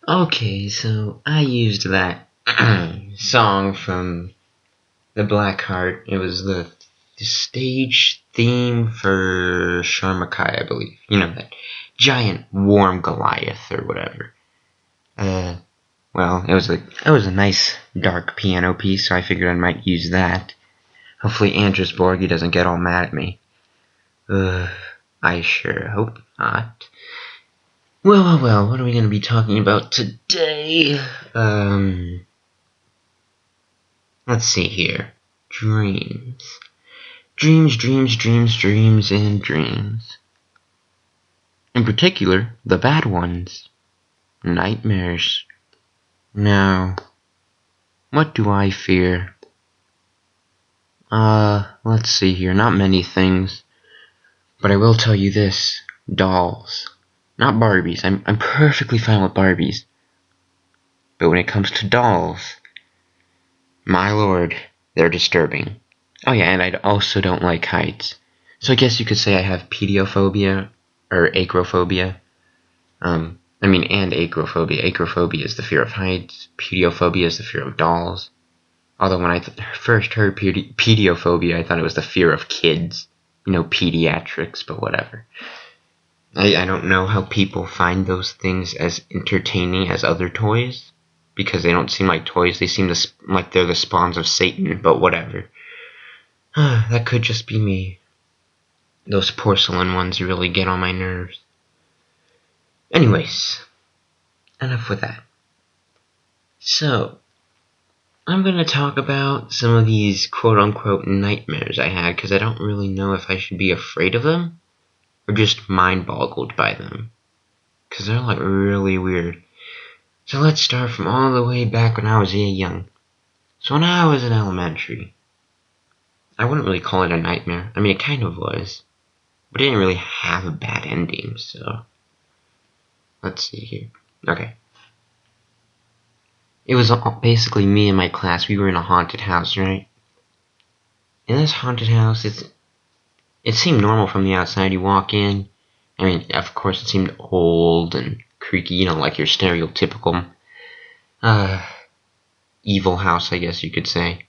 Okay, so I used that song from The Black Heart. It was the stage theme for Sharmakai, I believe. You know, that giant warm Goliath or whatever. Well, it was a nice dark piano piece, so I figured I might use that. Hopefully Andrus Borgi doesn't get all mad at me. I sure hope not. Well, what are we going to be talking about today? Let's see here. Dreams. Dreams, and dreams. In particular, the bad ones. Nightmares. Now, what do I fear? Let's see here. Not many things. But I will tell you this. Dolls. Not Barbies. I'm perfectly fine with Barbies. But when it comes to dolls, my lord, they're disturbing. Oh yeah, and I also don't like heights. So I guess you could say I have pediophobia, or acrophobia. And acrophobia. Acrophobia is the fear of heights. Pediophobia is the fear of dolls. Although when I first heard pediophobia, I thought it was the fear of kids. You know, pediatrics, but whatever. I don't know how people find those things as entertaining as other toys, because they don't seem like toys. They seem like they're the spawns of Satan, but whatever. That could just be me. Those porcelain ones really get on my nerves. Anyways, enough with that. So, I'm going to talk about some of these quote-unquote nightmares I had, because I don't really know if I should be afraid of them or just mind-boggled by them, because they're like really weird. So let's start from all the way back when I was young. So when I was in elementary, I wouldn't really call it a nightmare. I mean, it kind of was, but it didn't really have a bad ending, so let's see here. Okay. It was basically me and my class. We were in a haunted house, right? In this haunted house, it seemed normal from the outside. You walk in, I mean, of course it seemed old and creaky, you know, like your stereotypical evil house, I guess you could say.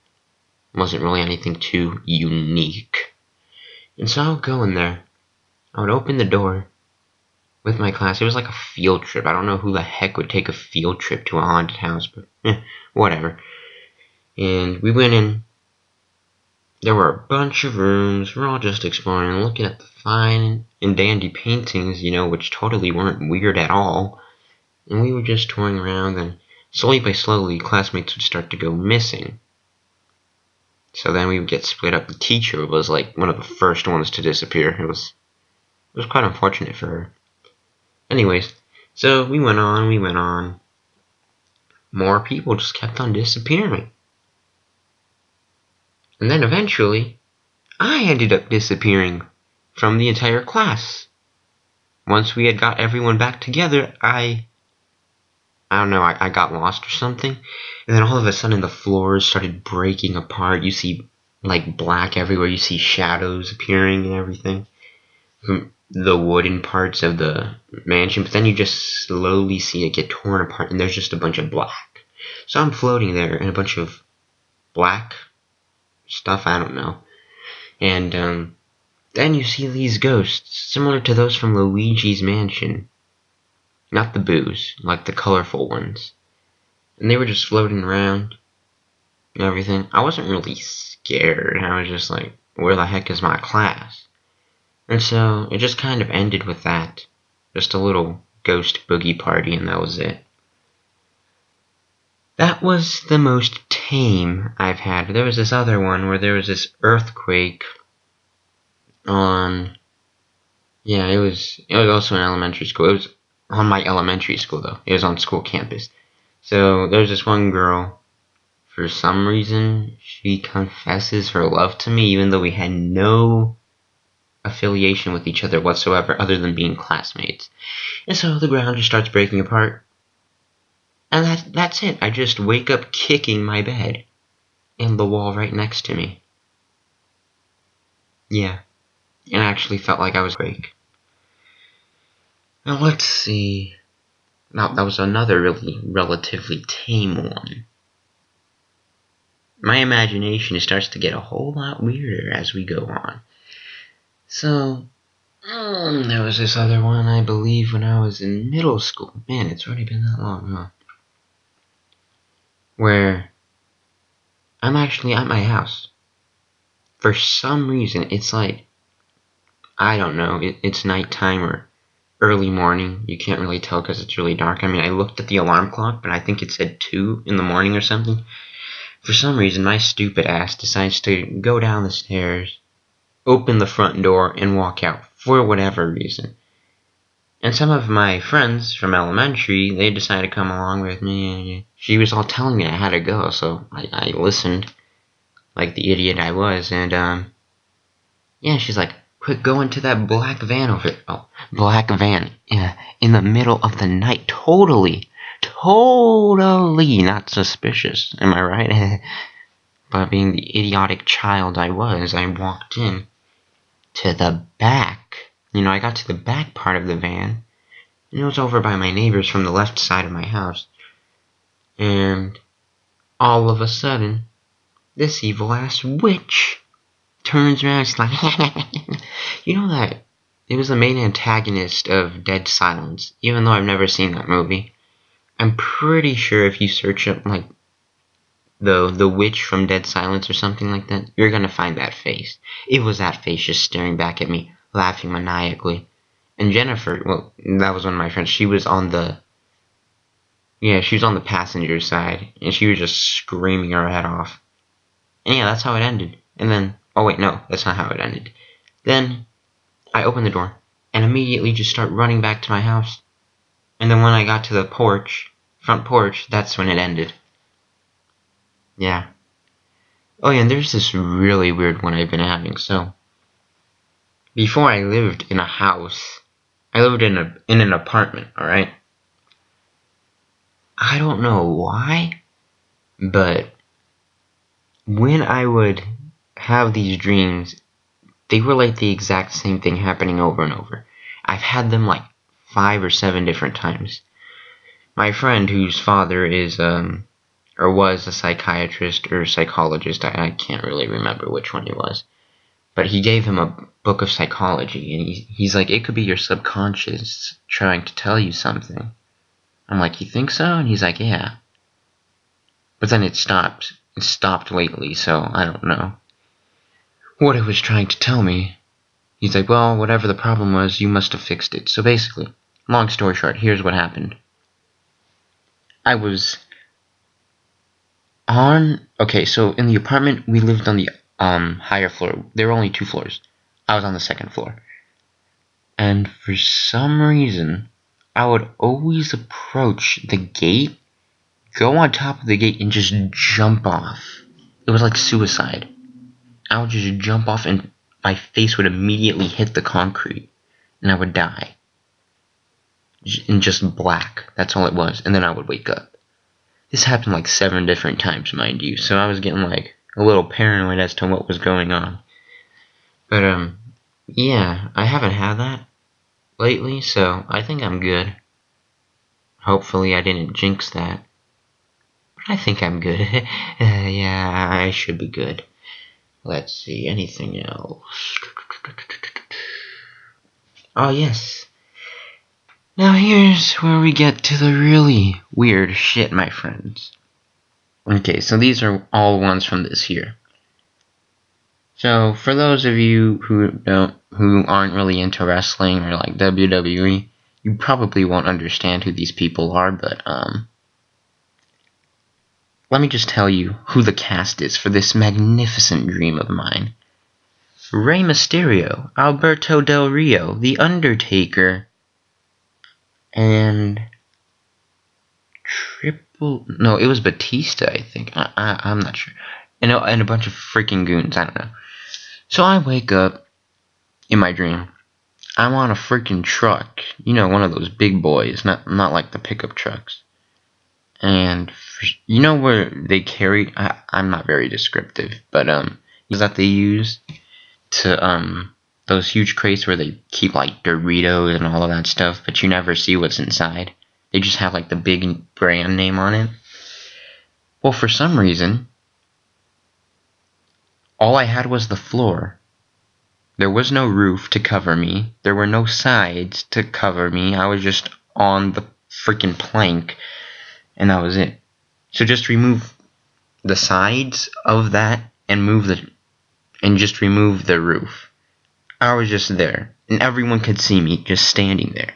It wasn't really anything too unique. And so I would go in there. I would open the door with my class. It was like a field trip. I don't know who the heck would take a field trip to a haunted house, but whatever. And we went in. There were a bunch of rooms. We're all just exploring and looking at the fine and dandy paintings, which totally weren't weird at all. And we were just touring around, and slowly by slowly, classmates would start to go missing. So then we would get split up. The teacher was like one of the first ones to disappear. It was quite unfortunate for her. Anyways, so we went on. More people just kept on disappearing. And then eventually, I ended up disappearing from the entire class. Once we had got everyone back together, I don't know, I got lost or something. And then all of a sudden the floors started breaking apart. You see like black everywhere. You see shadows appearing and everything from the wooden parts of the mansion. But then you just slowly see it get torn apart and there's just a bunch of black. So I'm floating there in a bunch of black stuff, I don't know. And then you see these ghosts, similar to those from Luigi's Mansion. Not the boos, like the colorful ones. And they were just floating around and everything. I wasn't really scared. I was just like, where the heck is my class? And so it just kind of ended with that. Just a little ghost boogie party, and that was it. That was the most tame I've had. There was this other one where there was this earthquake on... Yeah, it was also in elementary school. It was on my elementary school, though. It was on school campus. So there's this one girl. For some reason, she confesses her love to me, even though we had no affiliation with each other whatsoever, other than being classmates. And so the ground just starts breaking apart. And that's it. I just wake up kicking my bed and the wall right next to me. Yeah. And I actually felt like I was awake. Now let's see. Now that was another really relatively tame one. My imagination starts to get a whole lot weirder as we go on. So, there was this other one, I believe, when I was in middle school. Man, it's already been that long, huh? Where I'm actually at my house. For some reason, it's like, I don't know, it's nighttime or early morning. You can't really tell because it's really dark. I mean, I looked at the alarm clock, but I think it said 2 in the morning or something. For some reason, my stupid ass decides to go down the stairs, open the front door, and walk out for whatever reason. And some of my friends from elementary, they decided to come along with me, and she was all telling me I had to go, so I listened, like the idiot I was, and, yeah, she's like, quick, go into that black van over there. Oh, black van, yeah, in the middle of the night, totally not suspicious, am I right? But being the idiotic child I was, I walked in to the back. I got to the back part of the van, and it was over by my neighbors from the left side of my house. And all of a sudden, this evil-ass witch turns around and she's like, you know that it was the main antagonist of Dead Silence, even though I've never seen that movie. I'm pretty sure if you search up, like, the witch from Dead Silence or something like that, you're gonna find that face. It was that face just staring back at me, laughing maniacally. And Jennifer, well, that was one of my friends, she was on the passenger side, and she was just screaming her head off. And yeah, that's how it ended. And then, oh wait, no, that's not how it ended. Then, I opened the door, and immediately just start running back to my house. And then when I got to the front porch, that's when it ended. Yeah. Oh yeah, and there's this really weird one I've been having. So, before I lived in a house, I lived in an apartment, alright? I don't know why, but when I would have these dreams, they were like the exact same thing happening over and over. I've had them like 5 or 7 different times. My friend, whose father is or was a psychiatrist or psychologist. I can't really remember which one he was. But he gave him a book of psychology, and he's like, it could be your subconscious trying to tell you something. I'm like, you think so? And he's like, yeah. But then it stopped. It stopped lately, so I don't know what it was trying to tell me. He's like, well, whatever the problem was, you must have fixed it. So basically, long story short, here's what happened. I was okay, so in the apartment, we lived on the higher floor. There were only 2 floors. I was on the 2nd floor. And for some reason, I would always approach the gate, go on top of the gate, and just jump off. It was like suicide. I would just jump off, and my face would immediately hit the concrete, and I would die. In just black. That's all it was. And then I would wake up. This happened like 7 different times, mind you, so I was getting like a little paranoid as to what was going on. But yeah, I haven't had that lately, so I think I'm good. Hopefully I didn't jinx that. But I think I'm good. Yeah, I should be good. Let's see, anything else? Oh yes. Now here's where we get to the really weird shit, my friends. Okay, so these are all ones from this year. So for those of you who aren't really into wrestling or like WWE, you probably won't understand who these people are, but let me just tell you who the cast is for this magnificent dream of mine. Rey Mysterio, Alberto Del Rio, The Undertaker, and no, it was Batista, I think. I'm not sure. And a bunch of freaking goons, I don't know. So I wake up in my dream. I'm on a freaking truck. You know, one of those big boys, not like the pickup trucks. And you know where they carry, I'm not very descriptive, but that they use to those huge crates where they keep like Doritos and all of that stuff, but you never see what's inside. They just have like the big brand name on it. Well, for some reason, all I had was the floor. There was no roof to cover me. There were no sides to cover me. I was just on the freaking plank, and that was it. So just remove the sides of that and just remove the roof. I was just there, and everyone could see me just standing there.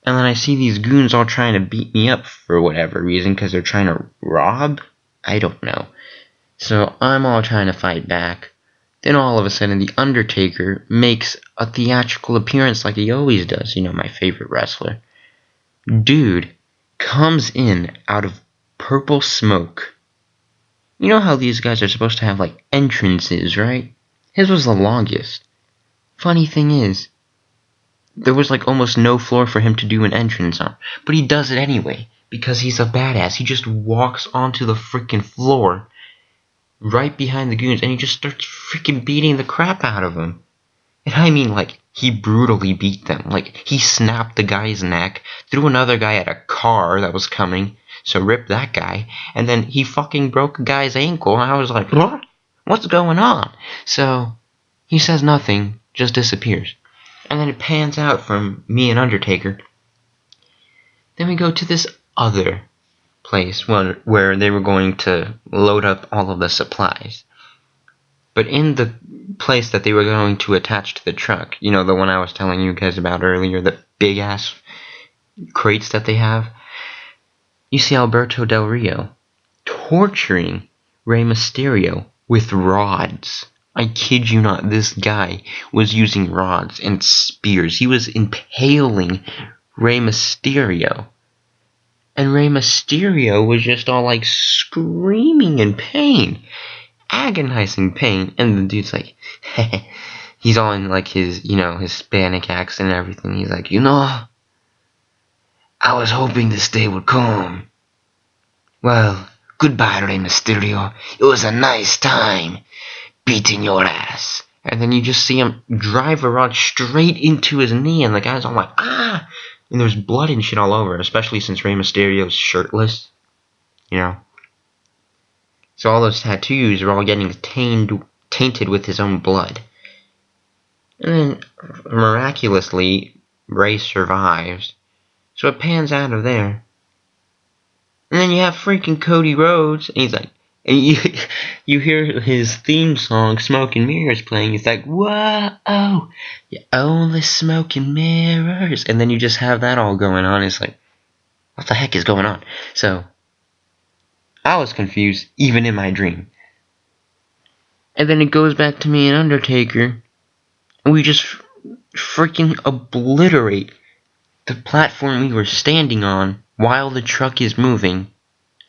And then I see these goons all trying to beat me up for whatever reason, because they're trying to rob? I don't know. So I'm all trying to fight back. Then all of a sudden, The Undertaker makes a theatrical appearance like he always does. You know, my favorite wrestler. Dude comes in out of purple smoke. You know how these guys are supposed to have, like, entrances, right? His was the longest. Funny thing is, there was, like, almost no floor for him to do an entrance on. But he does it anyway, because he's a badass. He just walks onto the freaking floor right behind the goons, and he just starts freaking beating the crap out of them. And I mean, like, he brutally beat them. Like, he snapped the guy's neck, threw another guy at a car that was coming, so ripped that guy, and then he fucking broke a guy's ankle, and I was like, what? What's going on? So, he says nothing, just disappears. And then it pans out from me and Undertaker. Then we go to this other place where they were going to load up all of the supplies. But in the place that they were going to attach to the truck, you know, the one I was telling you guys about earlier, the big ass crates that they have, you see Alberto Del Rio torturing Rey Mysterio with rods. I kid you not, this guy was using rods and spears. He was impaling Rey Mysterio. And Rey Mysterio was just all like screaming in pain. Agonizing pain. And the dude's like, he's all in like his, you know, Hispanic accent and everything. He's like, you know, I was hoping this day would come. Well, goodbye, Rey Mysterio. It was a nice time beating your ass. And then you just see him drive a rod straight into his knee, and the guy's all like, ah! And there's blood and shit all over, especially since Rey Mysterio's shirtless. You know? So all those tattoos are all getting tainted with his own blood. And then, miraculously, Ray survives. So it pans out of there. And then you have freaking Cody Rhodes, and he's like, and you hear his theme song, Smoke and Mirrors, playing. He's like, whoa, you only smoke and mirrors. And then you just have that all going on. It's like, what the heck is going on? So, I was confused, even in my dream. And then it goes back to me and Undertaker, and we just freaking obliterate the platform we were standing on while the truck is moving,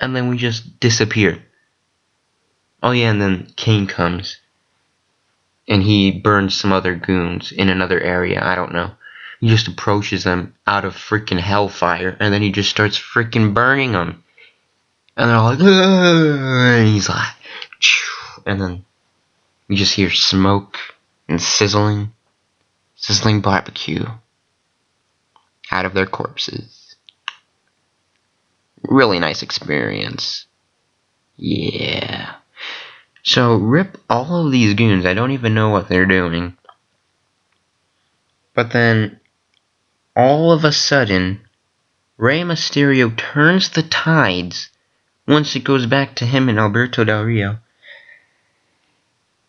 and then we just disappear. Oh yeah, and then Kane comes, and he burns some other goons in another area, I don't know. He just approaches them out of freaking hellfire, and then he just starts freaking burning them. And they're all like, ugh, and he's like, and then you just hear smoke and sizzling barbecue out of their corpses. Really nice experience. Yeah. So, rip all of these goons. I don't even know what they're doing. But then, all of a sudden, Rey Mysterio turns the tides once it goes back to him and Alberto Del Rio.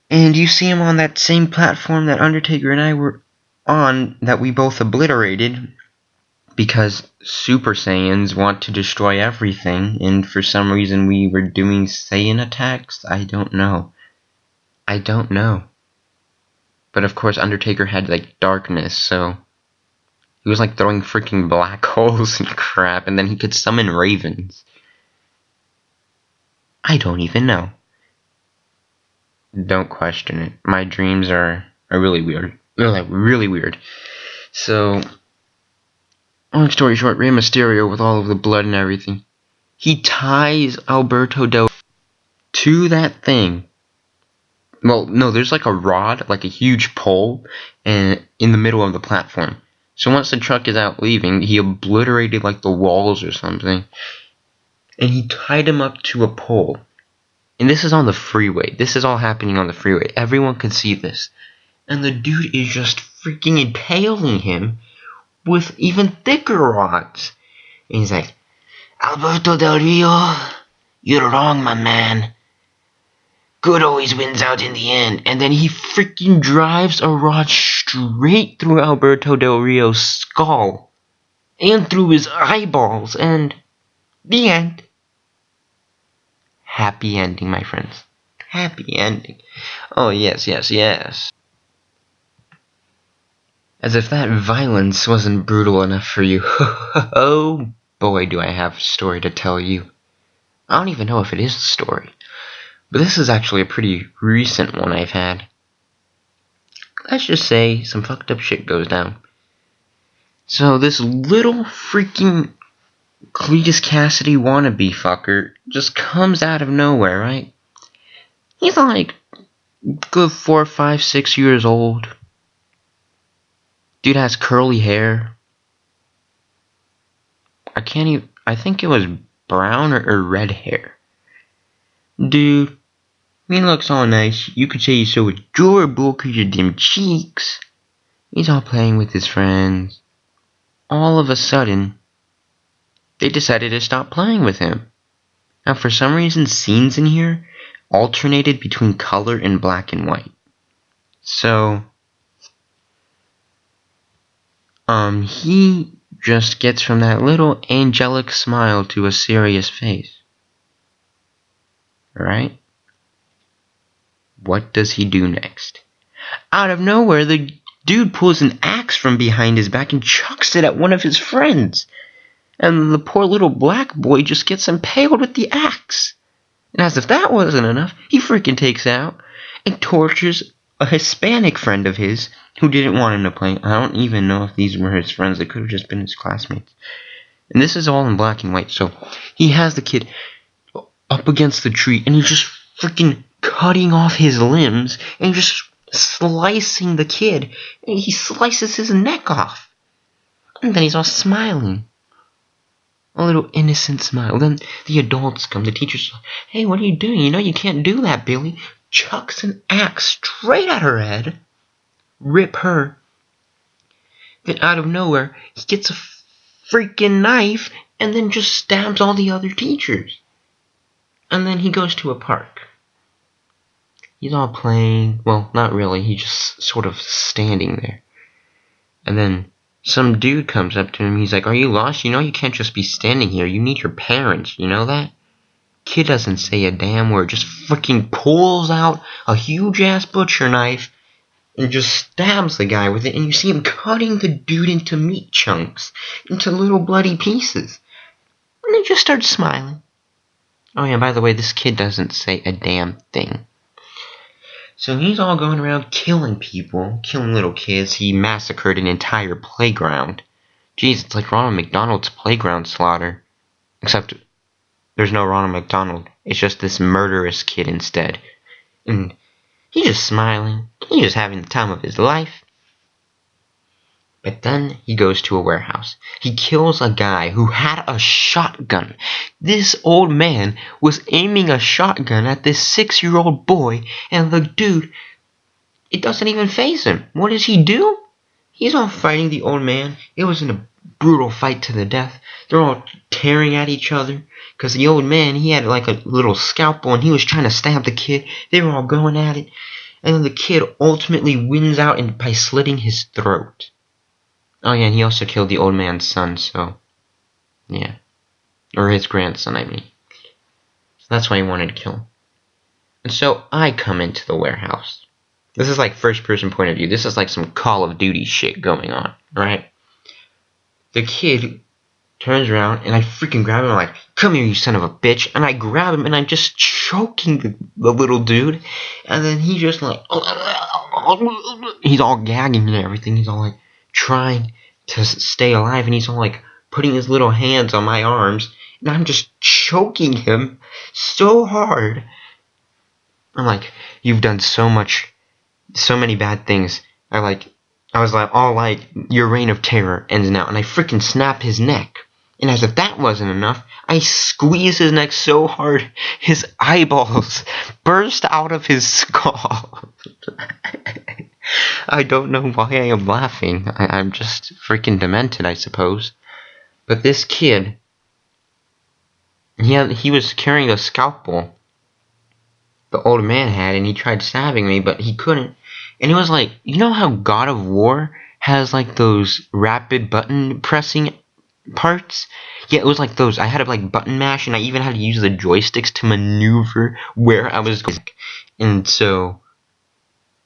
And you see him on that same platform that Undertaker and I were on, that we both obliterated, because Super Saiyans want to destroy everything, and for some reason we were doing Saiyan attacks? I don't know. But of course Undertaker had like darkness, so he was like throwing freaking black holes and crap, and then he could summon ravens. I don't even know. Don't question it. My dreams are really weird. They're like really weird. So, long story short, Rey Mysterio, with all of the blood and everything, he ties Alberto Del to that thing. Well, no, there's like a rod, like a huge pole, and in the middle of the platform. So once the truck is out leaving, he obliterated like the walls or something, and he tied him up to a pole. And this is on the freeway. This is all happening on the freeway. Everyone can see this. And the dude is just freaking impaling him with even thicker rods. And he's like, Alberto Del Rio, you're wrong, my man. Good always wins out in the end. And then he freaking drives a rod straight through Alberto Del Rio's skull. And through his eyeballs. And the end. Happy ending, my friends. Happy ending. Oh, yes, yes, yes. As if that violence wasn't brutal enough for you. Oh, boy, do I have a story to tell you. I don't even know if it is a story. But this is actually a pretty recent one I've had. Let's just say some fucked up shit goes down. So this little freaking Cletus Cassidy wannabe fucker just comes out of nowhere, right? He's like good 4, 5, 6 years old. Dude has curly hair. I think it was brown or red hair. Dude, he looks all nice. You could say he's so adorable because of them cheeks. He's all playing with his friends. All of a sudden, they decided to stop playing with him. Now, for some reason, scenes in here alternated between color and black and white. So, he just gets from that little angelic smile to a serious face. Right? What does he do next? Out of nowhere, the dude pulls an axe from behind his back and chucks it at one of his friends. And the poor little black boy just gets impaled with the axe. And as if that wasn't enough, he freaking takes out and tortures a Hispanic friend of his who didn't want him to play. I don't even know if these were his friends. They could have just been his classmates. And this is all in black and white. So he has the kid up against the tree, and he's just freaking cutting off his limbs and just slicing the kid. And he slices his neck off. And then he's all smiling. A little innocent smile. Then the adults come. The teacher's like, hey, what are you doing? You know you can't do that, Billy. Chucks an axe straight at her head. Rip her. Then out of nowhere, he gets a freaking knife and then just stabs all the other teachers. And then he goes to a park. He's all playing. Well, not really. He's just sort of standing there. And then some dude comes up to him. He's like, are you lost? You know you can't just be standing here. You need your parents. You know that? Kid doesn't say a damn word. Just freaking pulls out a huge-ass butcher knife and just stabs the guy with it. And you see him cutting the dude into meat chunks. Into little bloody pieces. And they just start smiling. Oh yeah, by the way, this kid doesn't say a damn thing. So he's all going around killing people, killing little kids. He massacred an entire playground. Jeez, it's like Ronald McDonald's playground slaughter. Except there's no Ronald McDonald. It's just this murderous kid instead. And he's just smiling. He's just having the time of his life. But then he goes to a warehouse. He kills a guy who had a shotgun. This old man was aiming a shotgun at this 6-year-old boy, and the dude, it doesn't even faze him. What does he do? He's all fighting the old man. It was in a brutal fight to the death. They're all tearing at each other, because the old man, he had like a little scalpel, and he was trying to stab the kid. They were all going at it, and then the kid ultimately wins out by slitting his throat. Oh yeah, and he also killed the old man's son, so, yeah. Or his grandson, I mean. So that's why he wanted to kill him. And so I come into the warehouse. This is like first-person point of view. This is like some Call of Duty shit going on, right? The kid turns around, and I freaking grab him. I'm like, come here, you son of a bitch. And I grab him, and I'm just choking the little dude. And then he just like, he's all gagging and everything. He's all like, trying to stay alive, and he's all like putting his little hands on my arms, and I'm just choking him so hard. I'm like, you've done so many bad things. I was like, your reign of terror ends now, and I freaking snap his neck. And as if that wasn't enough, I squeeze his neck so hard, his eyeballs burst out of his skull. I don't know why I am laughing. I'm just freaking demented, I suppose. But this kid, he was carrying a scalpel the old man had, and he tried stabbing me, but he couldn't. And it was like, you know how God of War has like those rapid button pressing parts? Yeah, it was like those. I had to like button mash, and I even had to use the joysticks to maneuver where I was going. And so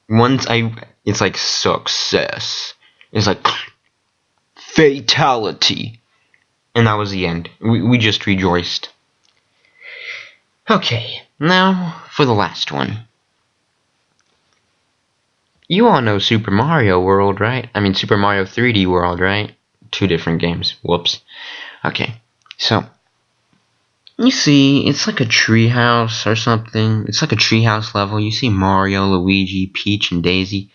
it's like success. It's like fatality. And that was the end. We just rejoiced. Okay, now for the last one. You all know Super Mario World, right? I mean Super Mario 3D World, right? 2 different games. Whoops. Okay, so you see, it's like a treehouse or something. It's like a treehouse level. You see Mario, Luigi, Peach, and Daisy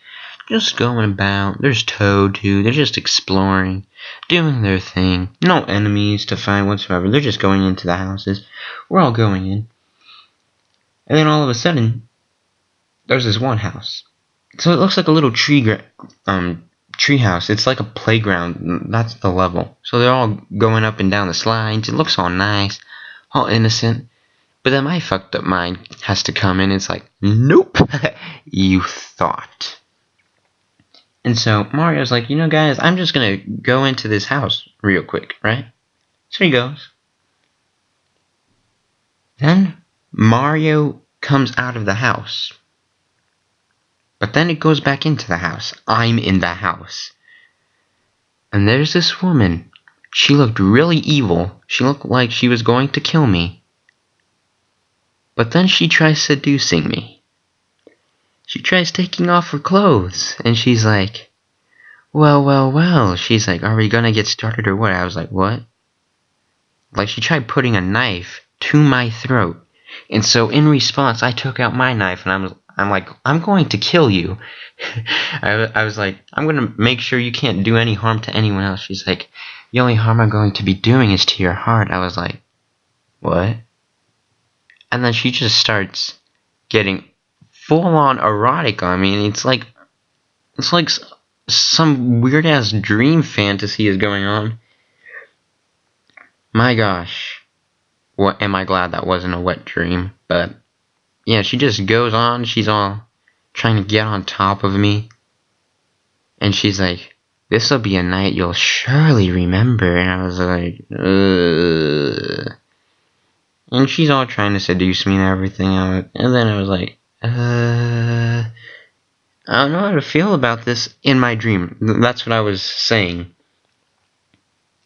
just going about. There's Toad, too. They're just exploring, doing their thing. No enemies to find whatsoever. They're just going into the houses. We're all going in. And then all of a sudden, there's this one house. So it looks like a little treehouse. It's like a playground. That's the level. So they're all going up and down the slides. It looks all nice, all innocent. But then my fucked up mind has to come in. It's like, nope, you thought. And so Mario's like, you know, guys, I'm just gonna go into this house real quick, right? So he goes. Then Mario comes out of the house. But then it goes back into the house. I'm in the house. And there's this woman. She looked really evil. She looked like she was going to kill me. But then she tries seducing me. She tries taking off her clothes. And she's like, well. She's like, are we gonna get started or what? I was like, what? Like she tried putting a knife to my throat. And so in response, I took out my knife and I'm like, I'm going to kill you. I was like, I'm going to make sure you can't do any harm to anyone else. She's like, the only harm I'm going to be doing is to your heart. I was like, what? And then she just starts getting full-on erotic on me, and it's like some weird-ass dream fantasy is going on. My gosh. What am I glad that wasn't a wet dream. But yeah, she just goes on, she's all trying to get on top of me. And she's like, this'll be a night you'll surely remember. And I was like, ugh. And she's all trying to seduce me and everything. And then I was like, I don't know how to feel about this in my dream. That's what I was saying.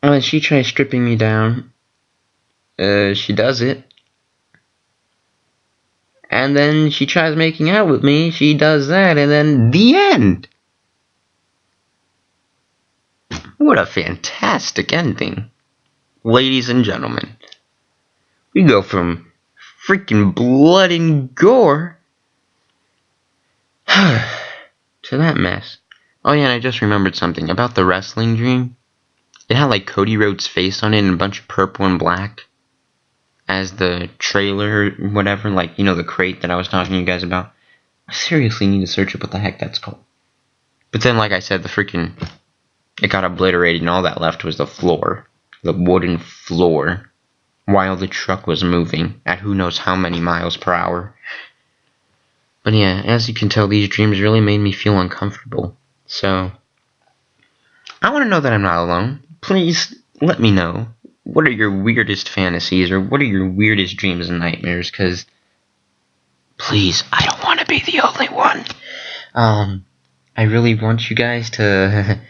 And then she tries stripping me down. She does it. And then she tries making out with me. She does that. And then the end. What a fantastic ending. Ladies and gentlemen. We go from freaking blood and gore to that mess. Oh yeah, and I just remembered something about the wrestling dream. It had like Cody Rhodes' face on it and a bunch of purple and black as the trailer or whatever, like, you know, the crate that I was talking to you guys about. I seriously need to search up what the heck that's called. But then, like I said, it got obliterated and all that left was the floor. The wooden floor. While the truck was moving at who knows how many miles per hour. But yeah, as you can tell, these dreams really made me feel uncomfortable. So, I want to know that I'm not alone. Please let me know. What are your weirdest fantasies, or what are your weirdest dreams and nightmares? Because, please, I don't want to be the only one. I really want you guys to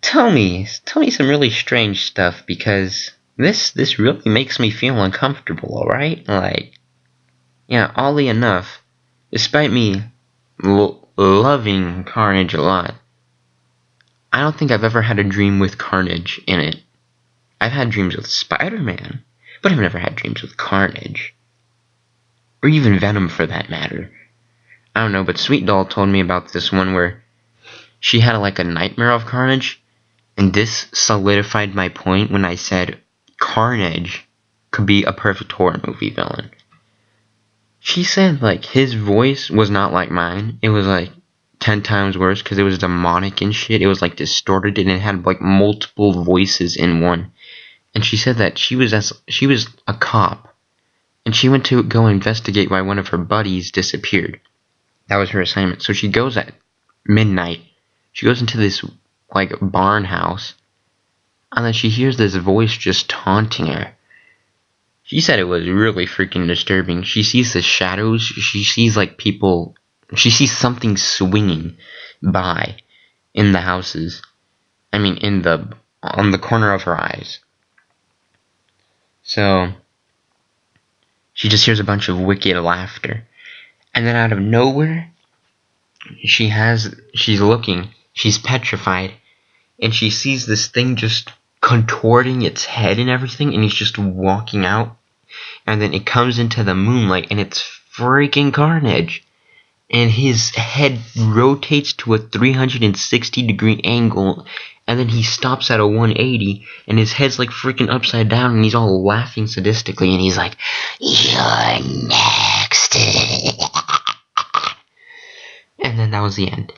tell me some really strange stuff, because this really makes me feel uncomfortable, alright? Like, yeah, oddly enough, despite me loving Carnage a lot, I don't think I've ever had a dream with Carnage in it. I've had dreams with Spider-Man, but I've never had dreams with Carnage. Or even Venom, for that matter. I don't know, but Sweet Doll told me about this one where she had like a nightmare of Carnage, and this solidified my point when I said Carnage could be a perfect horror movie villain. She said, like, his voice was not like mine. It was, like, 10 times worse because it was demonic and shit. It was, like, distorted, and it had, like, multiple voices in one. And she said that she was a cop, and she went to go investigate why one of her buddies disappeared. That was her assignment. So she goes at midnight. She goes into this, like, barn house, and then she hears this voice just taunting her. She said it was really freaking disturbing. She sees the shadows. She sees, like, people. She sees something swinging by in the houses. I mean, on the corner of her eyes. So, she just hears a bunch of wicked laughter. And then out of nowhere, she's looking. She's petrified. And she sees this thing just contorting its head and everything, and he's just walking out. And then it comes into the moonlight, and it's freaking Carnage. And his head rotates to a 360-degree angle, and then he stops at a 180, and his head's like freaking upside down, and he's all laughing sadistically, and he's like, "You're next." And then that was the end.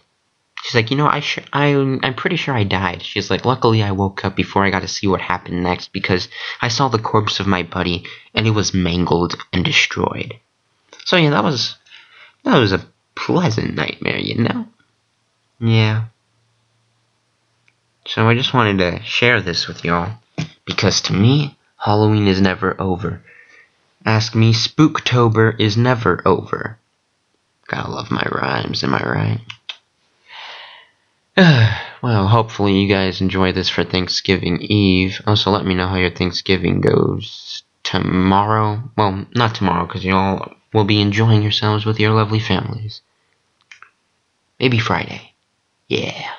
She's like, you know, I'm pretty sure I died. She's like, luckily I woke up before I got to see what happened next, because I saw the corpse of my buddy, and it was mangled and destroyed. So yeah, that was a pleasant nightmare, you know? Yeah. So I just wanted to share this with y'all, because to me, Halloween is never over. Ask me, Spooktober is never over. Gotta love my rhymes, am I right? Well, hopefully you guys enjoy this for Thanksgiving Eve. Also, let me know how your Thanksgiving goes tomorrow. Well, not tomorrow, because you all will be enjoying yourselves with your lovely families. Maybe Friday. Yeah.